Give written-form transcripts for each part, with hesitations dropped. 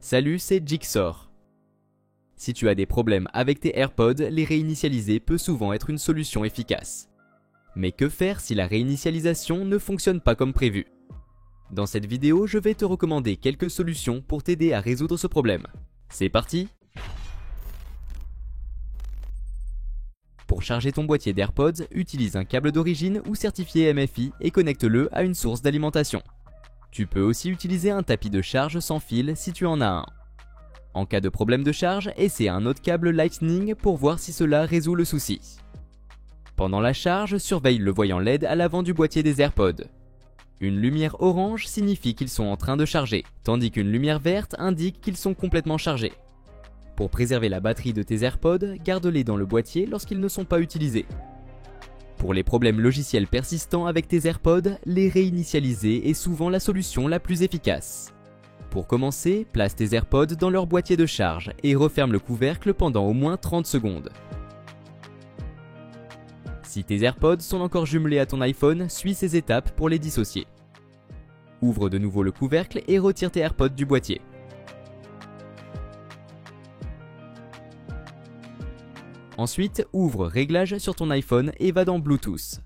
Salut, c'est Jigsaw. Si tu as des problèmes avec tes AirPods, les réinitialiser peut souvent être une solution efficace. Mais que faire si la réinitialisation ne fonctionne pas comme prévu? Dans cette vidéo, je vais te recommander quelques solutions pour t'aider à résoudre ce problème. C'est parti! Pour charger ton boîtier d'AirPods, utilise un câble d'origine ou certifié MFI et connecte-le à une source d'alimentation. Tu peux aussi utiliser un tapis de charge sans fil si tu en as un. En cas de problème de charge, essaie un autre câble Lightning pour voir si cela résout le souci. Pendant la charge, surveille le voyant LED à l'avant du boîtier des AirPods. Une lumière orange signifie qu'ils sont en train de charger, tandis qu'une lumière verte indique qu'ils sont complètement chargés. Pour préserver la batterie de tes AirPods, garde-les dans le boîtier lorsqu'ils ne sont pas utilisés. Pour les problèmes logiciels persistants avec tes AirPods, les réinitialiser est souvent la solution la plus efficace. Pour commencer, place tes AirPods dans leur boîtier de charge et referme le couvercle pendant au moins 30 secondes. Si tes AirPods sont encore jumelés à ton iPhone, suis ces étapes pour les dissocier. Ouvre de nouveau le couvercle et retire tes AirPods du boîtier. Ensuite, ouvre Réglages sur ton iPhone et va dans Bluetooth.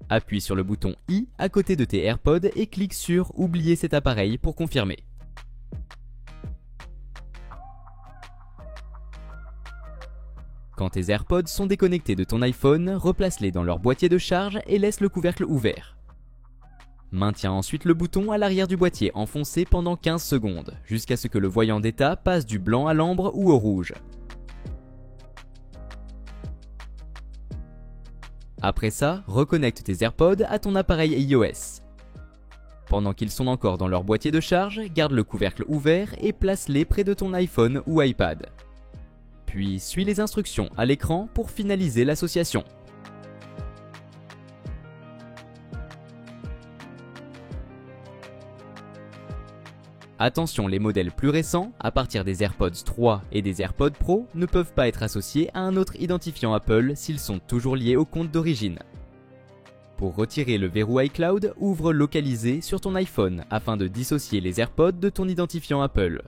Appuie sur le bouton I à côté de tes AirPods et clique sur Oublier cet appareil pour confirmer. Quand tes AirPods sont déconnectés de ton iPhone, replace-les dans leur boîtier de charge et laisse le couvercle ouvert. Maintiens ensuite le bouton à l'arrière du boîtier enfoncé pendant 15 secondes, jusqu'à ce que le voyant d'état passe du blanc à l'ambre ou au rouge. Après ça, reconnecte tes AirPods à ton appareil iOS. Pendant qu'ils sont encore dans leur boîtier de charge, garde le couvercle ouvert et place-les près de ton iPhone ou iPad. Puis suis les instructions à l'écran pour finaliser l'association. Attention, les modèles plus récents, à partir des AirPods 3 et des AirPods Pro, ne peuvent pas être associés à un autre identifiant Apple s'ils sont toujours liés au compte d'origine. Pour retirer le verrou iCloud, ouvre Localiser sur ton iPhone afin de dissocier les AirPods de ton identifiant Apple.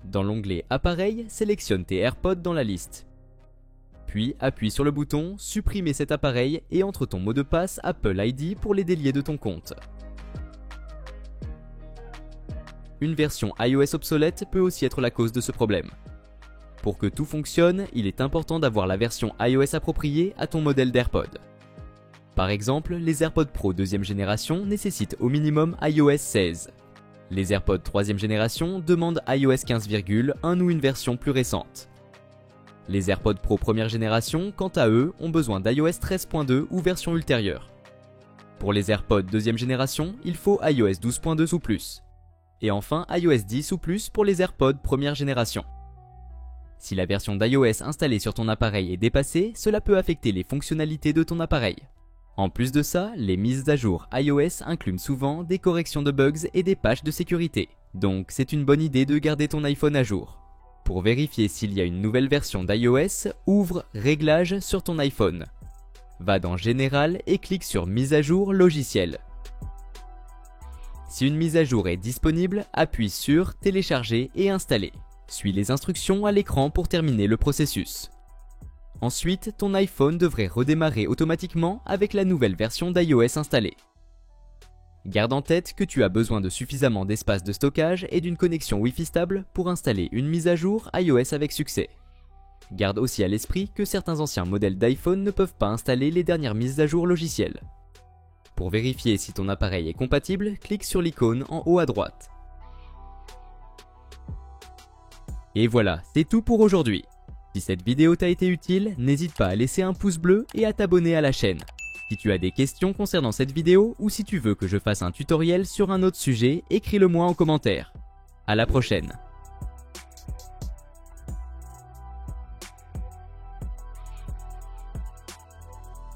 Dans l'onglet Appareil, sélectionne tes AirPods dans la liste. Puis appuie sur le bouton Supprimer cet appareil et entre ton mot de passe Apple ID pour les délier de ton compte. Une version iOS obsolète peut aussi être la cause de ce problème. Pour que tout fonctionne, il est important d'avoir la version iOS appropriée à ton modèle d'AirPod. Par exemple, les AirPods Pro 2e génération nécessitent au minimum iOS 16. Les AirPods 3e génération demandent iOS 15,1 ou une version plus récente. Les AirPods Pro 1re génération, quant à eux, ont besoin d'iOS 13.2 ou version ultérieure. Pour les AirPods 2e génération, il faut iOS 12.2 ou plus. Et enfin iOS 10 ou plus pour les AirPods première génération. Si la version d'iOS installée sur ton appareil est dépassée, cela peut affecter les fonctionnalités de ton appareil. En plus de ça, les mises à jour iOS incluent souvent des corrections de bugs et des patchs de sécurité, donc c'est une bonne idée de garder ton iPhone à jour. Pour vérifier s'il y a une nouvelle version d'iOS, ouvre Réglages sur ton iPhone. Va dans Général et clique sur Mise à jour logiciel. Si une mise à jour est disponible, appuie sur Télécharger et installer. Suis les instructions à l'écran pour terminer le processus. Ensuite, ton iPhone devrait redémarrer automatiquement avec la nouvelle version d'iOS installée. Garde en tête que tu as besoin de suffisamment d'espace de stockage et d'une connexion Wi-Fi stable pour installer une mise à jour iOS avec succès. Garde aussi à l'esprit que certains anciens modèles d'iPhone ne peuvent pas installer les dernières mises à jour logicielles. Pour vérifier si ton appareil est compatible, clique sur l'icône en haut à droite. Et voilà, c'est tout pour aujourd'hui. Si cette vidéo t'a été utile, n'hésite pas à laisser un pouce bleu et à t'abonner à la chaîne. Si tu as des questions concernant cette vidéo ou si tu veux que je fasse un tutoriel sur un autre sujet, écris-le moi en commentaire. À la prochaine.